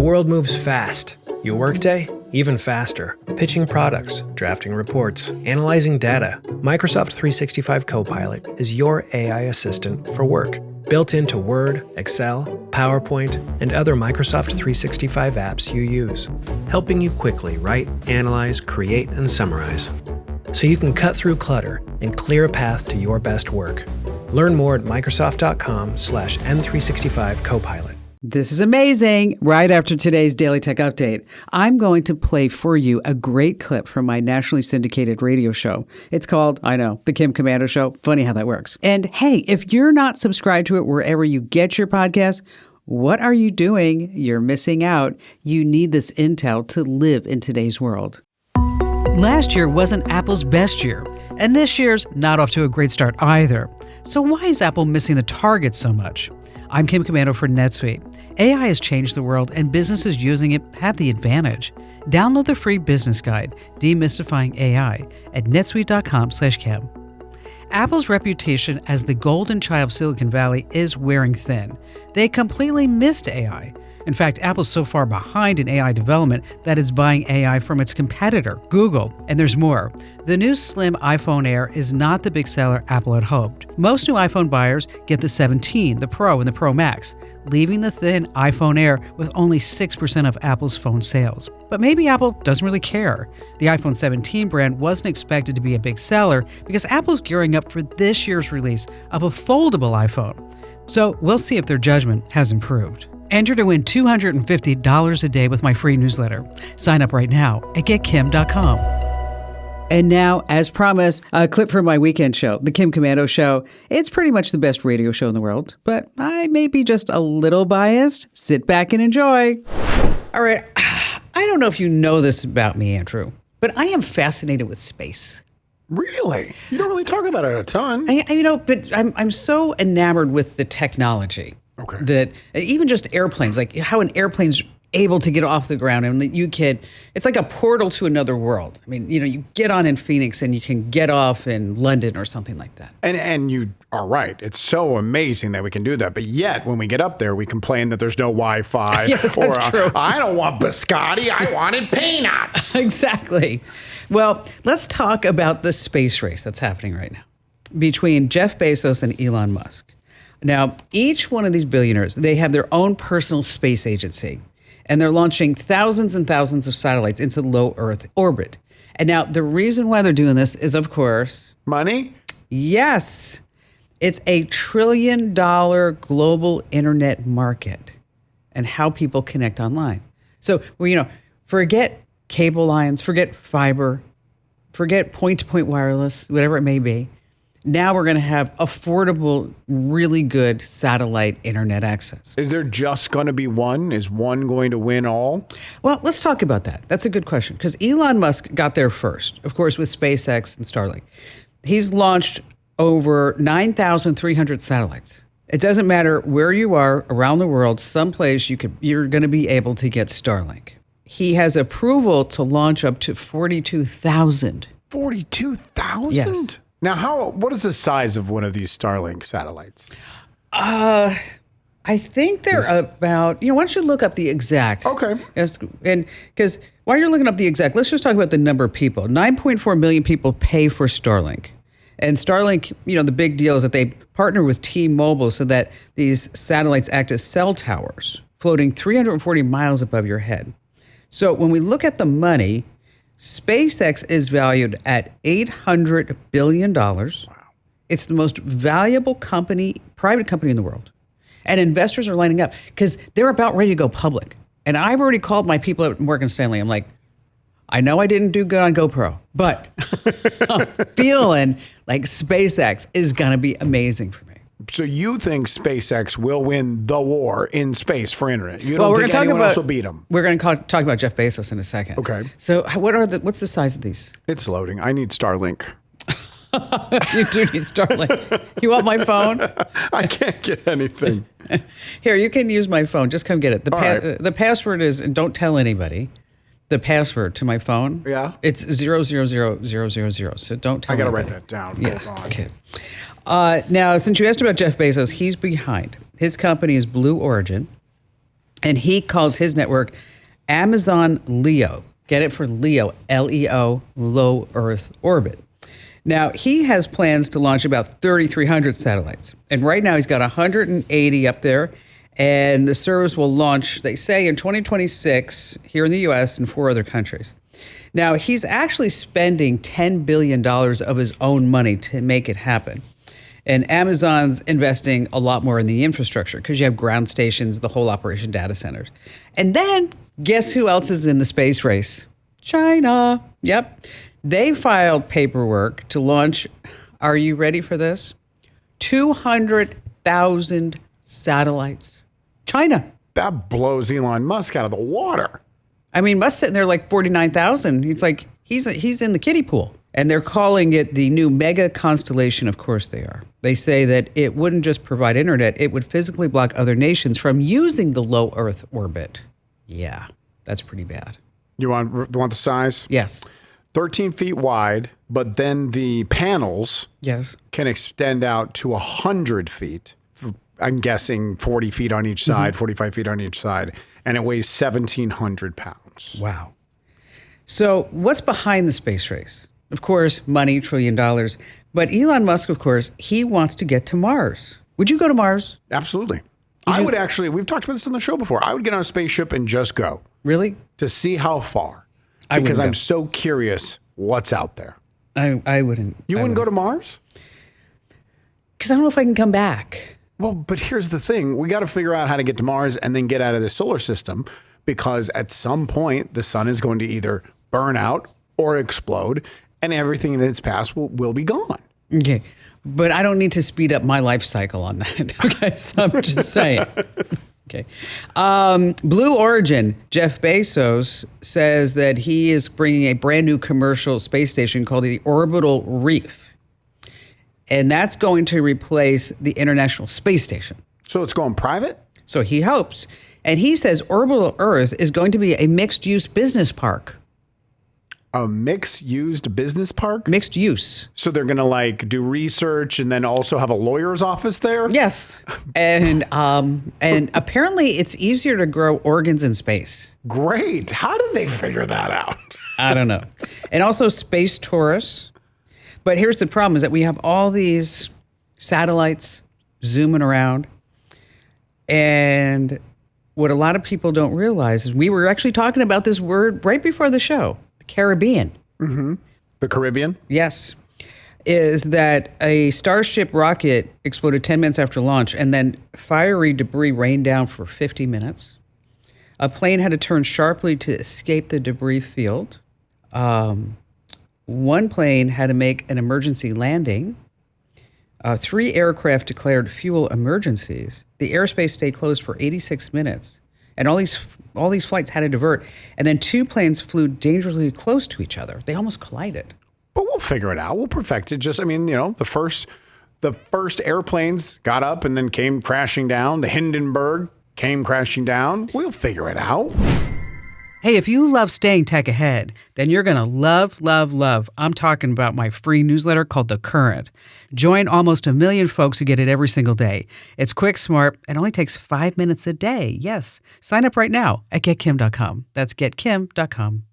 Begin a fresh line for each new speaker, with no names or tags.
world moves fast. Your workday, even faster. Pitching products, drafting reports, analyzing data. Microsoft 365 Copilot is your AI assistant for work. Built into Word, Excel, PowerPoint, and other Microsoft 365 apps you use. Helping you quickly write, analyze, create, and summarize. So you can cut through clutter and clear a path to your best work. Learn more at Microsoft.com/M365 Copilot.
This is amazing. Right after today's Daily Tech Update, I'm going to play for you a great clip from my nationally syndicated radio show. It's called, I know, The Kim Komando Show. Funny how that works. And hey, if you're not subscribed to it wherever you get your podcasts, what are you doing? You're missing out. You need this intel to live in today's world. Last year wasn't Apple's best year, and this year's not off to a great start either. So why is Apple missing the target so much? I'm Kim Komando for NetSuite. AI has changed the world, and businesses using it have the advantage. Download the free business guide, Demystifying AI, at netsuite.com/Kim. Apple's reputation as the golden child of Silicon Valley is wearing thin. They completely missed AI. In fact, Apple's so far behind in AI development that it's buying AI from its competitor, Google. And there's more. The new slim iPhone Air is not the big seller Apple had hoped. Most new iPhone buyers get the 17, the Pro, and the Pro Max, leaving the thin iPhone Air with only 6% of Apple's phone sales. But maybe Apple doesn't really care. The iPhone 17 brand wasn't expected to be a big seller because Apple's gearing up for this year's release of a foldable iPhone. So we'll see if their judgment has improved. Enter to win $250 a day with my free newsletter. Sign up right now at getkim.com. And now, as promised, a clip from my weekend show, The Kim Komando Show. It's pretty much the best radio show in the world, but I may be just a little biased. Sit back and enjoy. All right, I don't know if you know this about me, Andrew, but I am fascinated with space.
Really? You don't really talk about it a ton.
But I'm so enamored with the technology.
Okay.
That even just airplanes, like how an airplane's able to get off the ground and it's like a portal to another world. I mean, you get on in Phoenix and you can get off in London or something like that.
And you are right. It's so amazing that we can do that. But yet, when we get up there, we complain that there's no Wi-Fi.
Yes, that's true.
I don't want biscotti. I wanted peanuts.
Exactly. Well, let's talk about the space race that's happening right now between Jeff Bezos and Elon Musk. Now, each one of these billionaires, they have their own personal space agency, and they're launching thousands and thousands of satellites into low Earth orbit. And now the reason why they're doing this is, of course...
Money?
Yes. It's $1 trillion global internet market and how people connect online. So, forget cable lines, forget fiber, forget point-to-point wireless, whatever it may be. Now we're going to have affordable, really good satellite internet access.
Is there just going to be one? Is one going to win all?
Well, let's talk about that. That's a good question because Elon Musk got there first, of course, with SpaceX and Starlink. He's launched over 9,300 satellites. It doesn't matter where you are around the world, someplace you're going to be able to get Starlink. He has approval to launch up to 42,000.
42,000?
Yes.
Now, what is the size of one of these Starlink satellites?
I think they're about, why don't you look up the exact?
Okay.
And because while you're looking up the exact, let's just talk about the number of people. 9.4 million people pay for Starlink. And Starlink, the big deal is that they partner with T-Mobile so that these satellites act as cell towers floating 340 miles above your head. So when we look at the money, SpaceX is valued at $800 billion. Wow. It's the most valuable private company in the world. And investors are lining up because they're about ready to go public. And I've already called my people at Morgan Stanley. I'm like, I know I didn't do good on GoPro, but I'm feeling like SpaceX is going to be amazing for me.
So you think SpaceX will win the war in space for internet? You don't think anyone else will beat them?
We're going to talk about Jeff Bezos in a second.
Okay.
So what's the size of these?
It's loading. I need Starlink.
You do need Starlink. You want my phone?
I can't get anything.
Here, you can use my phone. Just come get it. The password is, and don't tell anybody, the password to my phone.
Yeah.
It's 000000. So don't tell anybody.
I got to write that down.
Yeah.
Hold on.
Okay. Now, since you asked about Jeff Bezos, he's behind. His company is Blue Origin. And he calls his network Amazon LEO. Get it for LEO, L-E-O, low Earth orbit. Now, he has plans to launch about 3,300 satellites. And right now he's got 180 up there. And the service will launch, they say, in 2026 here in the U.S. and 4 other countries. Now, he's actually spending $10 billion of his own money to make it happen. And Amazon's investing a lot more in the infrastructure because you have ground stations, the whole operation data centers. And then guess who else is in the space race? China. Yep. They filed paperwork to launch, are you ready for this? 200,000 satellites. China.
That blows Elon Musk out of the water.
I mean, Musk's sitting there like 49,000. It's like he's in the kiddie pool. And they're calling it the new mega constellation. Of course they are. They say that it wouldn't just provide internet, it would physically block other nations from using the low Earth orbit. Yeah, that's pretty bad.
You want the size?
Yes.
13 feet wide, but then the panels
Yes.
can extend out to 100 feet. I'm guessing 40 feet on each side, 45 feet on each side, and it weighs 1,700 pounds.
Wow. So what's behind the space race? Of course, money, $1 trillion. But Elon Musk, of course, he wants to get to Mars. Would you go to Mars?
Absolutely. I would actually, we've talked about this on the show before. I would get on a spaceship and just go.
Really?
To see how far.
I
Because
wouldn't
I'm
go.
so curious what's out there.
I wouldn't.
You wouldn't go to Mars?
Because I don't know if I can come back.
Well, but here's the thing. We got to figure out how to get to Mars and then get out of the solar system because at some point the sun is going to either burn out or explode and everything in its path will be gone.
Okay. But I don't need to speed up my life cycle on that. Okay. So I'm just saying. Okay. Blue Origin, Jeff Bezos says that he is bringing a brand new commercial space station called the Orbital Reef. And that's going to replace the International Space Station.
So it's going private?
So he hopes. And he says Orbital Earth is going to be a mixed-use business park.
A mixed-used business park?
Mixed use.
So they're going to like do research and then also have a lawyer's office there?
Yes. And apparently it's easier to grow organs in space.
Great. How did they figure that out?
I don't know. And also space tourists. But here's the problem is that we have all these satellites zooming around. And what a lot of people don't realize is we were actually talking about this word right before the show, the Caribbean.
Mm-hmm. The Caribbean?
Yes. Is that a Starship rocket exploded 10 minutes after launch and then fiery debris rained down for 50 minutes. A plane had to turn sharply to escape the debris field. One plane had to make an emergency landing. 3 aircraft declared fuel emergencies. The airspace stayed closed for 86 minutes. And all these flights had to divert. And then 2 planes flew dangerously close to each other. They almost collided.
But we'll figure it out. We'll perfect it. The first airplanes got up and then came crashing down. The Hindenburg came crashing down. We'll figure it out.
Hey, if you love staying tech ahead, then you're going to love. I'm talking about my free newsletter called The Current. Join almost 1 million folks who get it every single day. It's quick, smart, and only takes 5 minutes a day. Yes. Sign up right now at getkim.com. That's getkim.com.